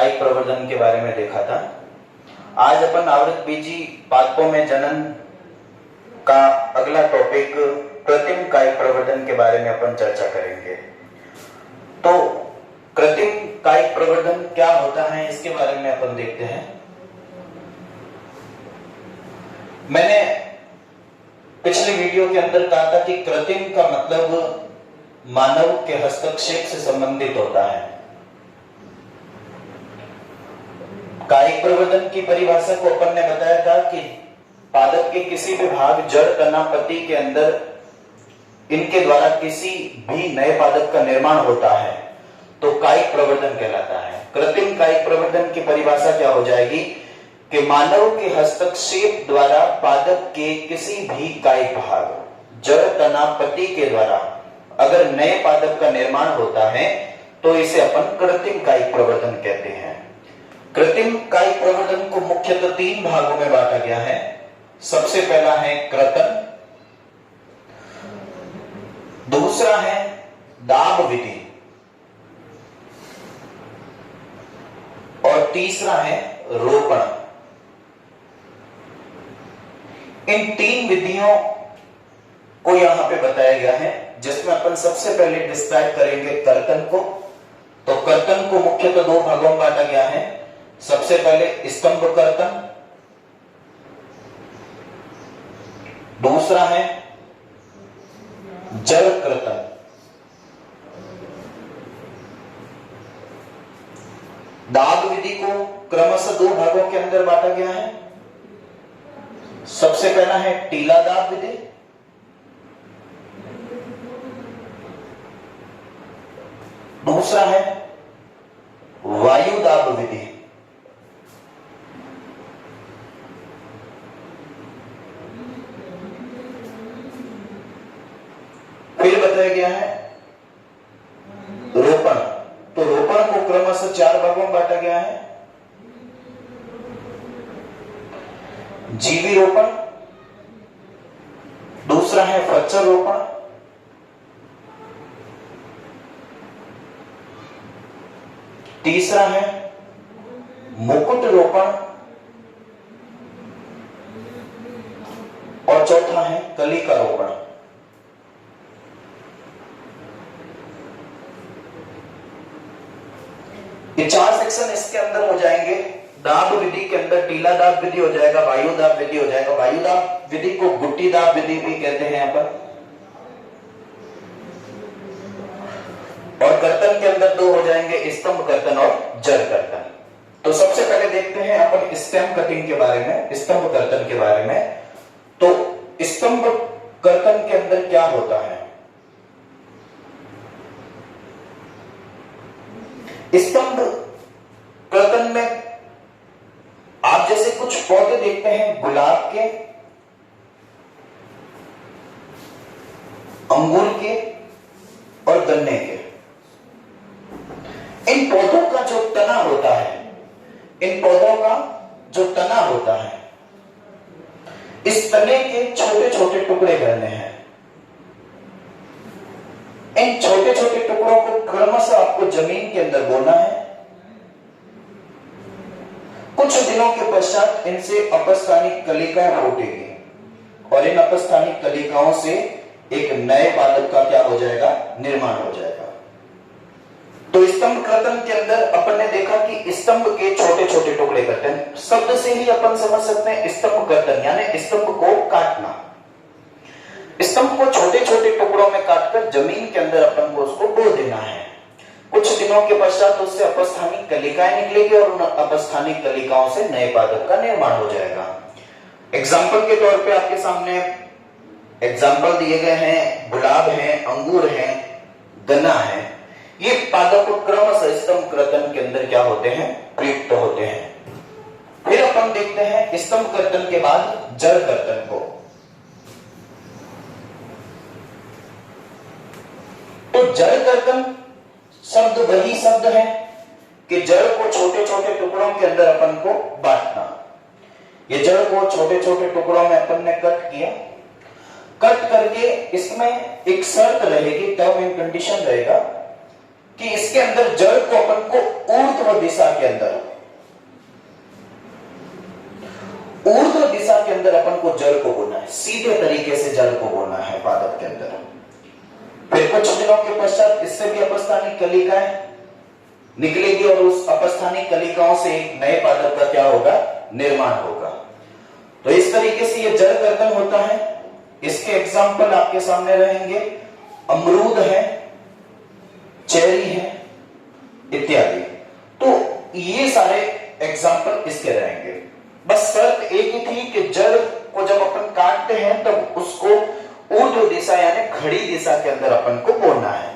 कायिक प्रवर्धन के बारे में देखा था। आज अपन आवृतबीजी पादपों में जनन का अगला टॉपिक कृत्रिम कायिक प्रवर्धन के बारे में अपन चर्चा करेंगे। तो कृत्रिम कायिक प्रवर्धन क्या होता है इसके बारे में अपन देखते हैं। मैंने पिछले वीडियो के अंदर कहा था कि कृत्रिम का मतलब मानव के हस्तक्षेप से संबंधित होता है। कायिक प्रवर्धन की परिभाषा को अपन ने बताया था कि पादप के किसी भी भाग, जड़, तना, पत्ती के अंदर इनके द्वारा किसी भी नए पादप का निर्माण होता है तो कायिक प्रवर्धन कहलाता है। कृत्रिम कायिक प्रवर्धन की परिभाषा क्या हो जाएगी कि मानव के हस्तक्षेप द्वारा पादप के किसी भी कायिक भाग, जड़, तना, पत्ती के द्वारा अगर नए पादप का निर्माण होता है तो इसे अपन कृत्रिम कायिक प्रवर्धन कहते हैं। कृत्रिम कायिक प्रवर्धन को मुख्यतः 3 भागों में बांटा गया है। सबसे पहला है कर्तन, दूसरा है दाब विधि और तीसरा है रोपण। इन 3 विधियों को यहां पे बताया गया है, जिसमें अपन सबसे पहले डिस्क्राइब करेंगे कर्तन को। तो कर्तन को मुख्यतः 2 भागों में बांटा गया है। सबसे पहले स्तंभ कर्तन, दूसरा है जड़ कर्तन। दाब विधि को क्रमशः 2 भागों के अंदर बांटा गया है। सबसे पहला है टीला दाब विधि, दूसरा है वायु दाब विधि। फिर बताया गया है रोपण। तो रोपण को क्रमशः 4 भागों में बांटा गया है। जीवी रोपण, दूसरा है फच्चर रोपण, तीसरा है मुकुट रोपण और चौथा है कलिका रोपण। ये 4 सेक्शन इसके अंदर हो जाएंगे। दाब विधि के अंदर टीला दाब विधि हो जाएगा, वायु दाब विधि हो जाएगा। वायु दाब विधि को गुट्टी दाब विधि भी कहते हैं यहां पर। और कर्तन के अंदर 2 हो जाएंगे, स्तंभ कर्तन और जड़ कर्तन। तो सबसे पहले देखते हैं अपन स्टेम कटिंग के बारे में, स्तंभ कर्तन के बारे में। तो स्तंभ कर्तन के अंदर क्या होता है? स्तंभ कर्तन में आप जैसे कुछ पौधे देखते हैं, गुलाब के, अंगूर के और गन्ने के। इन पौधों का जो तना होता है, इन पौधों का जो तना होता है, इस तने के छोटे छोटे टुकड़े करने हैं। इन छोटे छोटे टुकड़ों को क्रमशः आपको जमीन के अंदर बोना है। कुछ दिनों के पश्चात इनसे अपस्थानिक कलिकाएं फूटेगी और इन अपस्थानिक कलिकाओं से एक नए पादप का क्या हो जाएगा? निर्माण हो जाएगा। तो स्तंभ कर्तन के अंदर अपन ने देखा कि स्तंभ के छोटे छोटे टुकड़े करते हैं। शब्द से ही अपन समझ सकते हैं स्तंभ कर्तन यानी स्तंभ को काटना। स्तंभ को छोटे छोटे टुकड़ों में काटकर जमीन के अंदर अपन को उसको बो देना है। कुछ दिनों के पश्चात उससे अपस्थानिक कलिकाएं निकलेगी और उन अपस्थानिक कलिकाओं से नए पादप का निर्माण हो जाएगा। एग्जाम्पल के तौर पे आपके सामने एग्जाम्पल दिए गए हैं, गुलाब है, अंगूर है, गन्ना है। ये पादप क्रमशः स्तंभ कर्तन के अंदर क्या होते हैं? प्रयुक्त होते हैं। फिर अपन देखते हैं स्तंभ कर्तन के बाद जड़ कर्तन को। तो जड़ कर्तन शब्द वही शब्द है कि जड़ को छोटे छोटे टुकड़ों के अंदर अपन को बांटना। ये जड़ को छोटे छोटे टुकड़ों में अपन ने कट किया। कट करके इसमें एक शर्त रहेगी, टर्म एंड कंडीशन रहेगा कि इसके अंदर जड़ को अपन को ऊर्ध्व दिशा के अंदर, ऊर्ध्व दिशा के अंदर अपन को जड़ को बोना है, सीधे तरीके से जड़ को बोना है पादप के अंदर। फिर कुछ दिनों के पश्चात इससे भी अपस्थानिक कलिकाएं निकलेगी और उस अपस्थानिक कलिकाओं से एक नए पादप का क्या होगा, निर्माण होगा। तो इस तरीके से ये जड़ कर्तन होता है। इसके एग्जाम्पल आपके सामने रहेंगे, अमरूद है, चेरी है इत्यादि। तो ये सारे एग्जाम्पल इसके रहेंगे। बस शर्त एक ही थी कि जड़ को जब अपन काटते हैं तब उसको ऊर्ध्व दिशा यानी खड़ी दिशा के अंदर अपन को बोना है।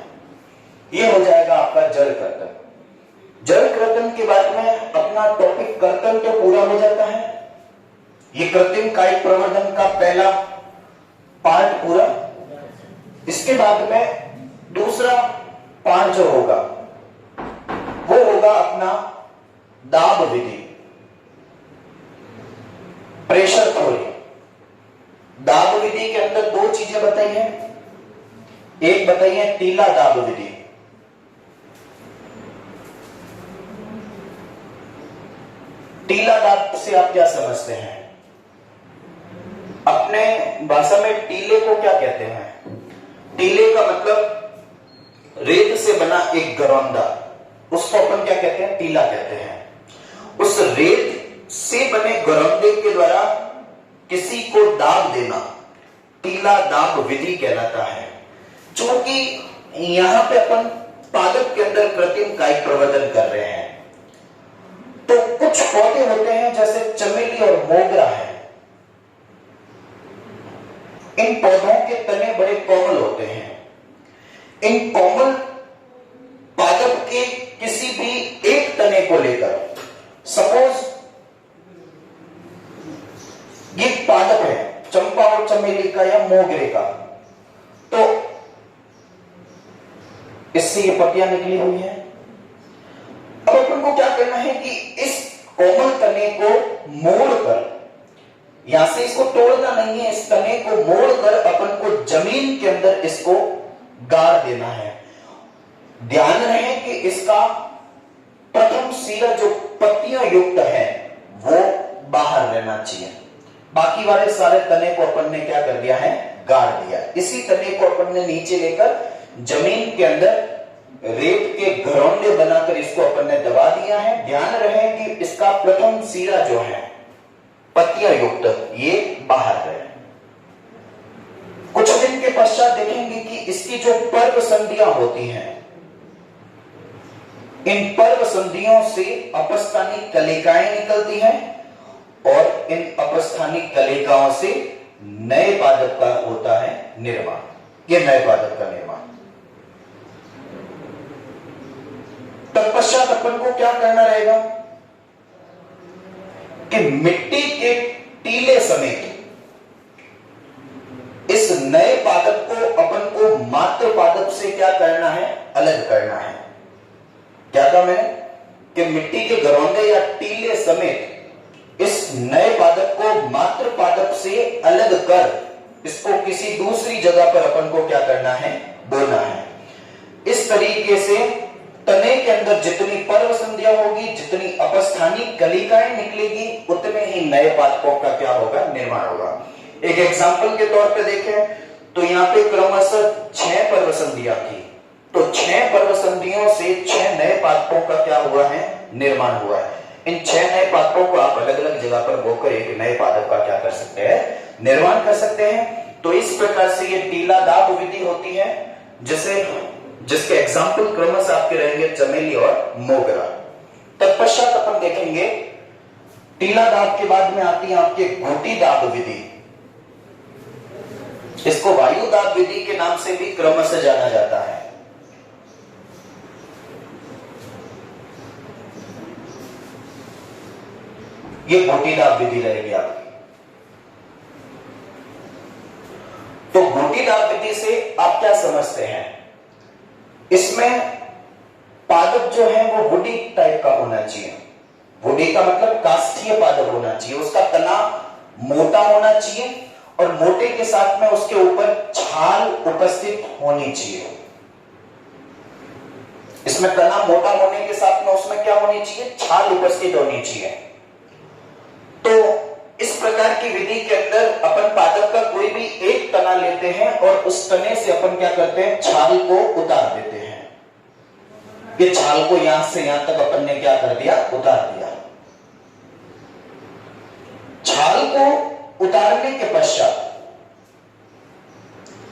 ये हो जाएगा आपका जड़ कर्तन। जड़ कर्तन के बाद में अपना टॉपिक कर्तन तो पूरा हो जाता है। ये कृत्रिम कायिक प्रवर्धन का पहला पार्ट पूरा। इसके बाद में दूसरा पार्ट जो होगा वो होगा अपना दाब विधि, प्रेशर थ्योरी। दाब विधि के अंदर दो चीजें बताई हैं। एक बताई है टीला दाब विधि। टीला दाब से आप क्या समझते हैं? अपने भाषा में टीले को क्या कहते हैं? टीले का मतलब रेत से बना एक गरौंदा, उसको अपन क्या कहते हैं? टीला कहते हैं। उस रेत से बने गरौंदे के द्वारा किसी को दाब देना टीला दाब विधि कहलाता है। क्योंकि यहां पे अपन पादप के अंदर कृत्रिम कायिक प्रवर्धन कर रहे हैं, तो कुछ पौधे होते हैं जैसे चमेली और मोगरा है, इन पौधों के तने बड़े कोमल होते हैं। इन कोमल पादप के किसी भी एक तने को लेकर, सपोज ये पादप है चंपा और चमेली का या मोगरे का, तो इससे ये पत्तियां निकली हुई है। अब अपन को क्या करना है कि इस कोमल तने को मोड़कर, यहां से इसको तोड़ना नहीं है, इस तने को मोड़कर अपन को जमीन के अंदर इसको गाड़ देना है। ध्यान रहे कि इसका प्रथम सिरा जो पत्तियां युक्त है वो बाहर रहना चाहिए। बाकी वाले सारे तने को अपन ने क्या कर दिया है? गाड़ दिया। इसी तने को अपन ने नीचे लेकर जमीन के अंदर रेत के घरौंदे बनाकर इसको अपन ने दबा दिया है। ध्यान रहे कि इसका प्रथम सिरा जो है पत्तियां युक्त, ये बाहर है। कुछ दिन के पश्चात देखेंगे कि इसकी जो पर्व संधियां होती हैं, इन पर्व संधियों से अपस्थानिक कलिकाएं निकलती हैं और इन अपस्थानिक कलिकाओं से नए पादप का होता है निर्माण। ये नए पादप का निर्माण। तत्पश्चात अपन को क्या करना रहेगा कि मिट्टी के टीले समेत इस नए पादप को अपन को मात्र पादप से क्या करना है? अलग करना है। क्या कहा मैंने? कि मिट्टी के घरौंदे या टीले समेत इस नए पादप को मात्र पादप से अलग कर इसको किसी दूसरी जगह पर अपन को क्या करना है? बोना है। इस तरीके से तने के अंदर जितनी पर्व संधियां होगी, जितनी अपस्थानिक कलिकाएं निकलेगी, उतने ही नए पादपों का क्या होगा? निर्माण होगा। एक एग्जाम्पल के तौर पे देखें तो यहाँ पे क्रमशः 6 पर्व संधियां थी, तो 6 पर्व संधियों से 6 नए पादपों का क्या हुआ है? निर्माण हुआ है। इन 6 नए पादपों को आप अलग अलग जगह पर बोकर एक नए पादप का क्या कर सकते हैं? निर्माण कर सकते हैं। तो इस प्रकार से ये टीला दाब विधि होती है, जिसके एग्जाम्पल क्रमशः आपके रहेंगे चमेली और मोगरा। तत्पश्चात अपन देखेंगे टीला दाब के बाद में आती है आपके घोटी दाब विधि। इसको वायु दाब विधि के नाम से भी क्रमशः जाना जाता है। ये घोटी दाब विधि रहेगी आपकी। तो घोटी दाब विधि से आप क्या समझते हैं? इसमें पादप जो है वो वुडी टाइप का होना चाहिए। वुडी का मतलब काष्ठीय पादप होना चाहिए। उसका तना मोटा होना चाहिए और मोटे के साथ में उसके ऊपर छाल उपस्थित होनी चाहिए। इसमें तना मोटा होने के साथ में उसमें क्या होनी चाहिए, छाल उपस्थित होनी चाहिए। तो इस प्रकार की विधि के अंदर अपन पादप का कोई भी एक तना लेते हैं और उस तने से अपन क्या करते हैं, छाल को उतार देते हैं। ये छाल को यहां से यहां तक अपन ने क्या कर दिया, उतार दिया। छाल को उतारने के पश्चात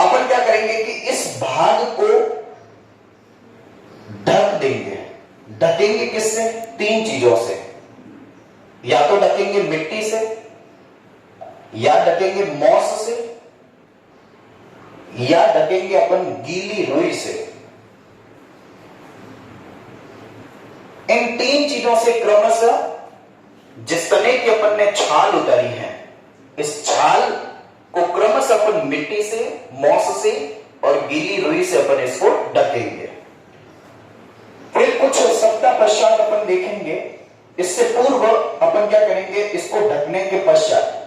अपन क्या करेंगे कि इस भाग को ढक देंगे। ढकेंगे किससे, तीन चीजों से, या तो ढकेंगे मिट्टी से, या ढकेंगे मॉस से, या ढकेंगे अपन गीली रुई से। इन तीन चीजों से क्रमशः जिस तने की अपन ने छाल उतारी है, इस छाल को क्रमशः अपन मिट्टी से, मॉस से और गीली रुई से अपन इसको ढकेंगे। फिर कुछ सप्ताह पश्चात अपन देखेंगे, इससे पूर्व अपन क्या करेंगे, इसको ढकने के पश्चात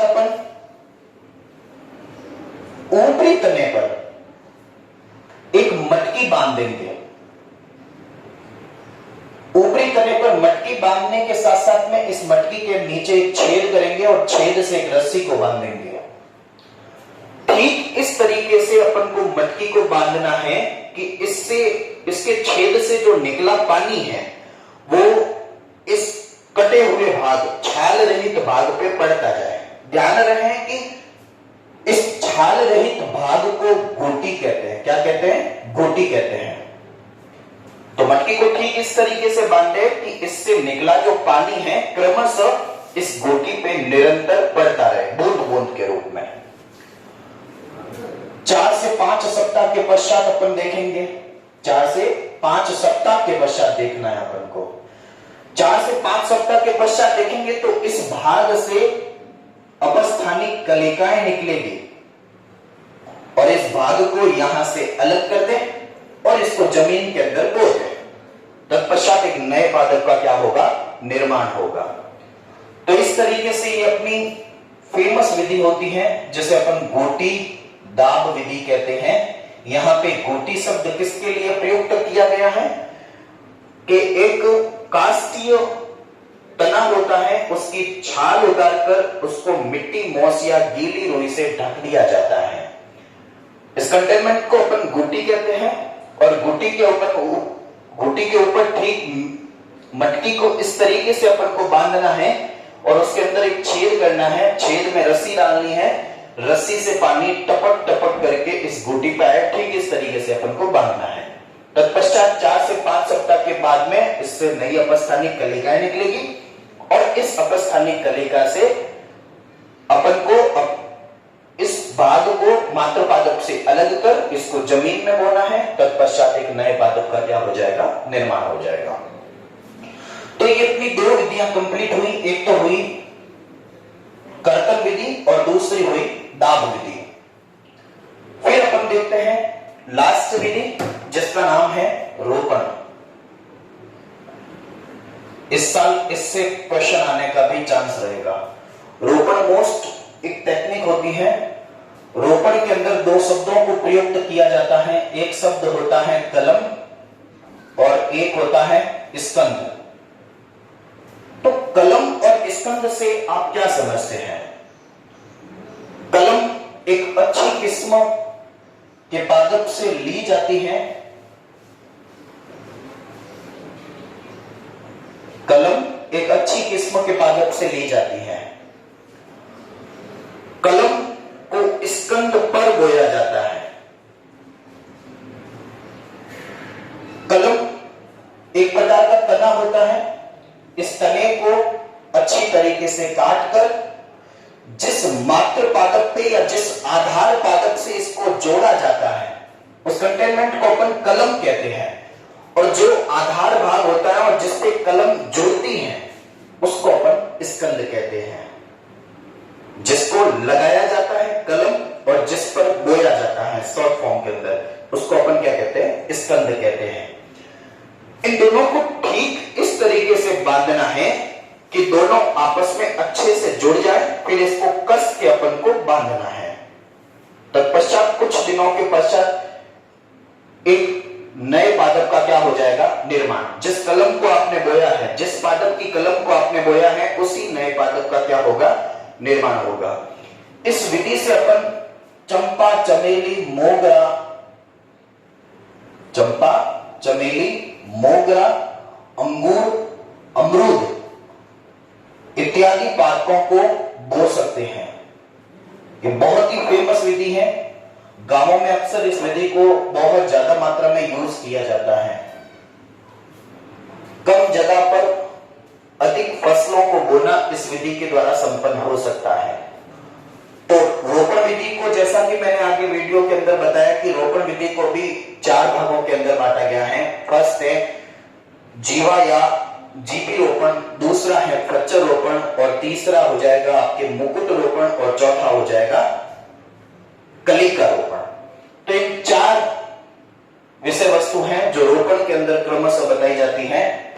अपन ऊपरी तने पर एक मटकी बांध देंगे। ऊपरी तने पर मटकी बांधने के साथ साथ में इस मटकी के नीचे एक छेद करेंगे और छेद से एक रस्सी को बांध देंगे। ठीक इस तरीके से अपन को मटकी को बांधना है कि इससे, इसके छेद से जो निकला पानी है वो इस कटे हुए भाग, छाल रहित भाग पे पड़ता जाए। ध्यान रहे कि इस छाल रहित भाग को गोटी कहते हैं। क्या कहते हैं, गोटी कहते हैं। तो मटकी को ठीक इस तरीके से बांधे कि इससे निकला जो पानी है क्रमशः इस गोटी पे निरंतर पड़ता रहे, बूंद बूंद के रूप में। 4 से 5 सप्ताह के पश्चात अपन देखेंगे, 4 से 5 सप्ताह के पश्चात देखना है अपन को। 4 से 5 सप्ताह के पश्चात देखेंगे तो इस भाग से अपस्थानिक कलिकाएं निकलेगी और इस भाग को यहां से अलग कर दें और इसको जमीन के अंदर बो दें। तत्पश्चात एक नए पादप का क्या होगा, निर्माण होगा। तो इस तरीके से ये अपनी फेमस विधि होती है जिसे अपन गोटी दाब विधि कहते हैं। यहां पे गोटी शब्द किसके लिए प्रयुक्त किया गया है कि एक काष्ठीय तना होता है, उसकी छाल उतारकर उसको मिट्टी, मॉस या गीली रुई से ढक दिया जाता है। इस कंटेनमेंट को अपन गोटी कहते हैं और गोटी के ऊपर ठीक मटकी को इस तरीके से अपन को बांधना है और उसके अंदर एक छेद करना है। छेद में रस्सी डालनी है, रस्सी से पानी टपक टपक करके इस गोटी पे आए, ठीक इस तरीके से अपन को बांधना है। तत्पश्चात 4 से 5 सप्ताह के बाद में इससे नई अपस्थानिक कलिकाएं निकलेगी और इस अपस्थानिक कलिका से अपन को इस भाग को मात्र पादप से अलग कर इसको जमीन में बोना है। तत्पश्चात एक नए पादप का क्या हो जाएगा, निर्माण हो जाएगा। तो ये अपनी 2 विधियां कंप्लीट हुई। एक तो हुई कर्तन विधि और दूसरी हुई दाब विधि। फिर अपन देखते हैं लास्ट विधि जिसका नाम है रोपण। इस साल इससे क्वेश्चन आने का भी चांस रहेगा। रोपण मोस्ट एक टेक्निक होती है। रोपण के अंदर 2 शब्दों को प्रयुक्त किया जाता है। एक शब्द होता है कलम और एक होता है स्कंद। तो कलम और स्कंद से आप क्या समझते हैं? कलम एक अच्छी किस्म के पादप से ली जाती है। कलम एक अच्छी किस्म के पादप से ली जाती है। कलम को स्कंद पर बोया जाता है। कलम एक प्रकार का तना होता है। इस तने को अच्छी तरीके से काटकर जिस मात्र पादप पे या जिस आधार पादप से इसको जोड़ा जाता है उस कंटेनमेंट को अपन कलम कहते हैं। और जो आधार भाग होता है और जिस पे कलम जुड़ती है उसको अपन स्कंद कहते हैं। जिसको लगाया जाता है कलम और जिस पर बोया जाता है शॉर्ट फॉर्म के अंदर उसको अपन क्या कहते हैं, स्कंद कहते हैं। इन दोनों को ठीक इस तरीके से बांधना है कि दोनों आपस में अच्छे से जुड़ जाए, फिर इसको कस के अपन को बांधना है। तत्पश्चात कुछ दिनों के पश्चात एक नए पादप का क्या हो जाएगा, निर्माण। जिस कलम को आपने बोया है, जिस पादप की कलम को आपने बोया है, उसी नए पादप का क्या होगा, निर्माण होगा। इस विधि से अपन चंपा, चमेली, मोगरा, चंपा, चमेली, मोगरा, अंगूर, अमरूद इत्यादि पादपों को बो सकते हैं। ये बहुत ही फेमस विधि है। गांवों में अक्सर इस विधि को बहुत ज्यादा मात्रा में यूज किया जाता है। कम जगह पर अधिक फसलों को बोना इस विधि के द्वारा संपन्न हो सकता है। तो रोपण विधि को, जैसा कि मैंने आगे वीडियो के अंदर बताया कि रोपण विधि को भी 4 भागों के अंदर बांटा गया है। फर्स्ट है जीवा या जीपी रोपण, दूसरा है फ्रक्चर रोपण, और तीसरा हो जाएगा आपके मुकुट रोपण, और चौथा हो जाएगा कलिका रोपण। तो इन 4 विषय वस्तु हैं जो रोपण के अंदर क्रमशः बताई जाती हैं।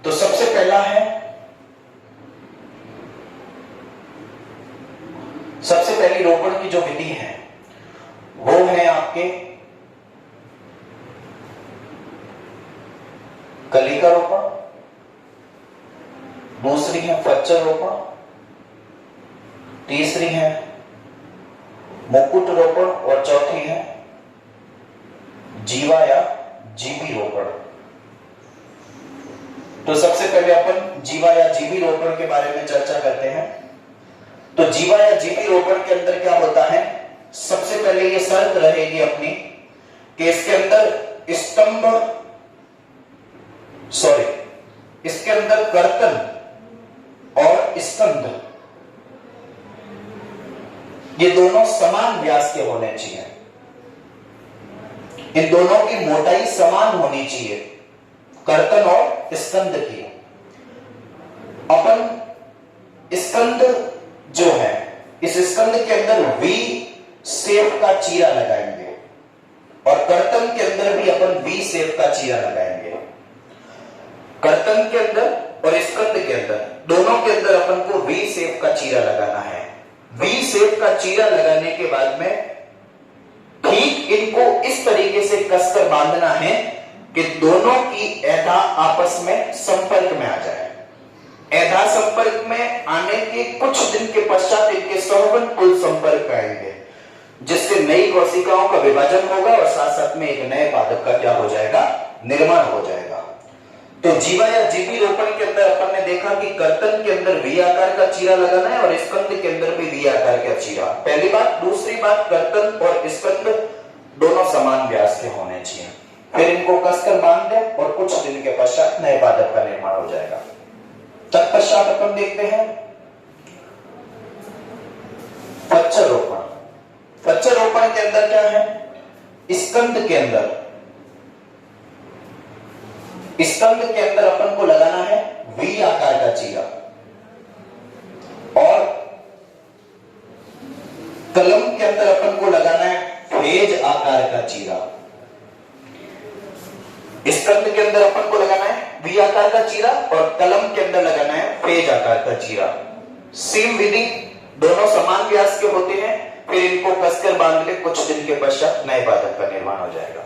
तो सबसे पहला है, सबसे पहली रोपण की जो विधि है वो है आपके कलिका रोपण, दूसरी है फ्रक्चर रोपण, तीसरी है मुकुट रोपण, और चौथी है जीवा या जीबी रोपण। तो सबसे पहले अपन जीवा या जीबी रोपण के बारे में चर्चा करते हैं। तो जीवा या जीबी रोपण के अंदर क्या होता है, सबसे पहले ये शर्त रहेगी अपनी कि इसके अंदर स्तंभ, इसके अंदर कर्तन और स्कंध ये दोनों समान व्यास के होने चाहिए। इन दोनों की मोटाई समान होनी चाहिए, कर्तन और स्कंध की। अपन स्कंध जो है, इस स्कंध के अंदर वी शेप का चीरा लगाएंगे, और कर्तन के अंदर भी अपन वी शेप का चीरा लगाएंगे। कर्तन के अंदर और स्कंध के अंदर, दोनों के अंदर अपन को वी शेप का चीरा लगाना है। वी शेप का चीरा लगाने के बाद में ठीक इनको इस तरीके से कसकर बांधना है कि दोनों की एधा आपस में संपर्क में आ जाए। एधा संपर्क में आने के कुछ दिन के पश्चात इनके सहवन कुल संपर्क आएंगे, जिससे नई कोशिकाओं का विभाजन होगा और साथ साथ में एक नए पादप का क्या हो जाएगा, निर्माण हो जाएगा। तो जीवा या जीबी रोपण के अंदर अपन ने देखा कि कर्तन के अंदर वी आकार का चीरा लगाना है और स्कंद के अंदर भी वी आकार का चीरा। पहली बात। दूसरी बात, कर्तन और स्कंद दोनों समान व्यास के होने चाहिए। फिर इनको कसकर बांध दे और कुछ दिन के पश्चात नए पादप का निर्माण हो जाएगा। तत्पश्चात अपन देखते हैं फ्रक्चर रोपण। फ्रक्चर रोपण के अंदर क्या है, स्कंद के अंदर, स्कंद के अंदर अपन को लगाना है वी आकार का चीरा, और कलम के अंदर अपन को लगाना है फेज आकार का चीरा। स्कंद के अंदर अपन को लगाना है वी आकार का चीरा, और कलम के अंदर लगाना है फेज आकार का चीरा। सेम विधि, दोनों समान व्यास के होते हैं। फिर इनको कसकर बांध ले, कुछ दिन के पश्चात नए पादप का निर्माण हो जाएगा।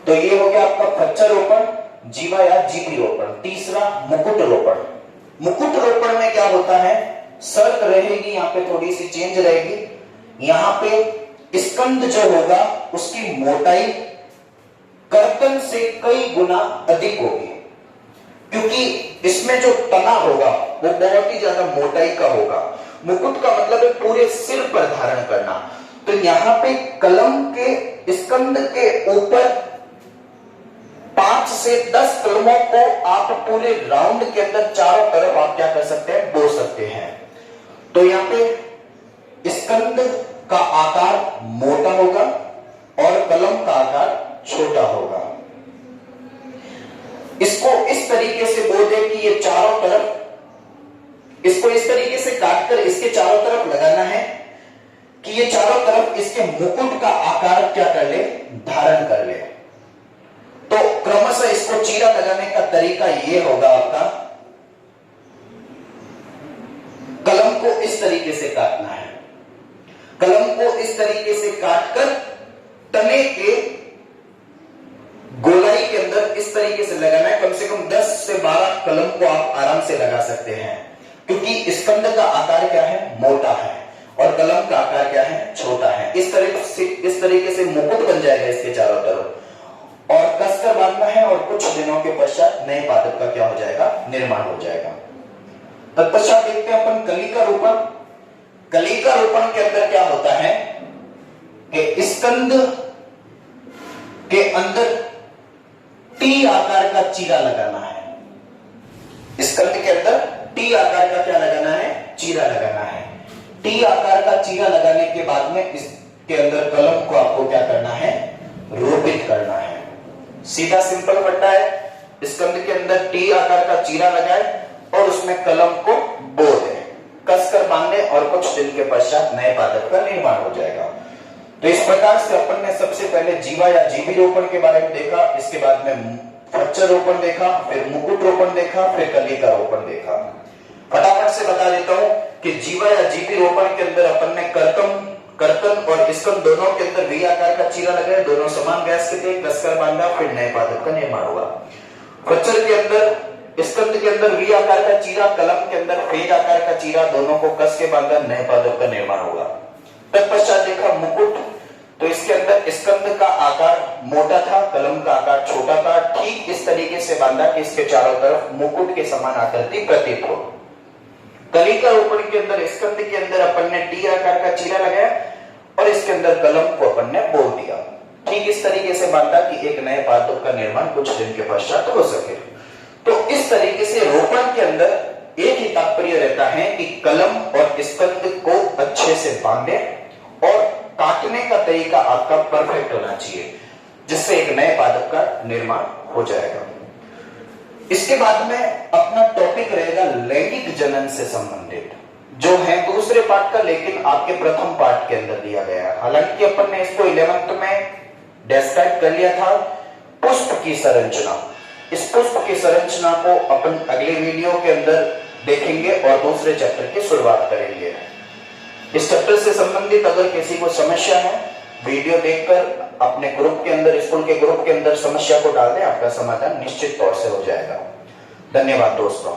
तो ये हो गया आपका फ्रक्चर रोपण, जीवा या जीपी रोपण। तीसरा मुकुट रोपण। मुकुट रोपण में क्या होता है, शर्त रहेगी यहां पे थोड़ी सी चेंज रहेगी। यहां पे स्कंद जो होगा उसकी मोटाई कर्तन से कई गुना अधिक होगी, क्योंकि इसमें जो तना होगा वो बहुत ही ज्यादा मोटाई का होगा। मुकुट का मतलब है पूरे सिर पर धारण करना। तो यहां पे कलम के स्कंद के ऊपर 5 से 10 कलमों को आप पूरे राउंड के अंदर चारों तरफ आप क्या कर सकते हैं, बो सकते हैं। तो यहां पे स्कंद का आकार मोटा होगा और कलम का आकार छोटा होगा। इसको इस तरीके से बो दे कि ये चारों तरफ, इसको इस तरीके से काटकर इसके चारों तरफ लगाना है कि ये चारों तरफ इसके मुकुट का आकार क्या कर ले, धारण कर ले। तो क्रमशः इसको चीरा लगाने का तरीका ये होगा आपका को इस तरीके से काटना है। कलम को इस तरीके से काटकर तने के गोलाई के अंदर इस तरीके से लगाना है। कम से कम 10 से 12 कलम को आप आराम से लगा सकते हैं, क्योंकि स्कंद का आकार क्या है, मोटा है, और कलम का आकार क्या है, छोटा है। इस तरीके से मुकुट बन जाएगा इसके चारों तरफ, और कसकर बांधना है, और कुछ दिनों के पश्चात नए पादप का क्या हो जाएगा, निर्माण हो जाएगा। तत्पश्चात देखते हैं अपन कली का रोपण। कली का रोपण के अंदर क्या होता है कि स्कंद के अंदर टी आकार का चीरा लगाना है। स्कंद के अंदर टी आकार का क्या लगाना है, चीरा लगाना है। टी आकार का चीरा लगाने के बाद में इसके अंदर कलम को आपको क्या करना है, रोपित करना है। सीधा सिंपल फंडा है, स्कंद के अंदर टी आकार का चीरा लगाए और उसमें कलम को बो दे, कसकर बांधे, और कुछ दिन के पश्चात नए पादप का निर्माण हो जाएगा। तो इस प्रकार से अपन ने सबसे पहले जीवा या जीवी रोपण के बारे में देखा, इसके बाद में फ्रक्चर रोपण देखा, फिर मुकुट रोपण देखा, फिर कली का रोपण देखा। फटाफट से बता देता हूं कि जीवा या जीवी रोपण के अंदर अपन ने कर्तन और स्कंद दोनों के अंदर वी आकार का चीरा लगाया, दोनों समान व्यास के थे, कसकर बांधा, फिर नए पादप का निर्माण हुआ। फ्रक्चर के अंदर स्कंद के अंदर वी आकार का चीरा, कलम के अंदर फेज आकार का चीरा, दोनों को कस के बांधा, नए पादप का निर्माण हुआ। तत्पश्चात देखा मुकुट, तो इसके अंदर स्कंद का आकार मोटा था, कलम का आकार छोटा था, ठीक इस तरीके से बांधा कि इसके चारों तरफ मुकुट के समान आकृति प्रतीत हो। कली का रोपण के अंदर स्कंद के अंदर अपन ने टी आकार का चीरा लगाया और इसके अंदर कलम को अपन ने बोल दिया, ठीक इस तरीके से बांधा कि एक नए पादप का निर्माण कुछ दिन के पश्चात हो सके। तो इस तरीके से रोपण के अंदर एक ही तात्पर्य रहता है कि कलम और स्कंद को अच्छे से बांधे और काटने का तरीका आपका परफेक्ट होना चाहिए, जिससे एक नए पादप का निर्माण हो जाएगा। इसके बाद में अपना टॉपिक रहेगा लैंगिक जनन से संबंधित, जो है दूसरे पार्ट का, लेकिन आपके प्रथम पार्ट के अंदर दिया गया है। हालांकि अपन ने इसको 11th में डिस्क्राइब कर लिया था। पुष्प की संरचना, इस पुष्प की संरचना को अपन अगले वीडियो के अंदर देखेंगे और दूसरे चैप्टर की शुरुआत करेंगे। इस चैप्टर से संबंधित अगर किसी को समस्या है, वीडियो देखकर अपने ग्रुप के अंदर, स्कूल के ग्रुप के अंदर समस्या को डाल दें, आपका समाधान निश्चित तौर से हो जाएगा। धन्यवाद दोस्तों।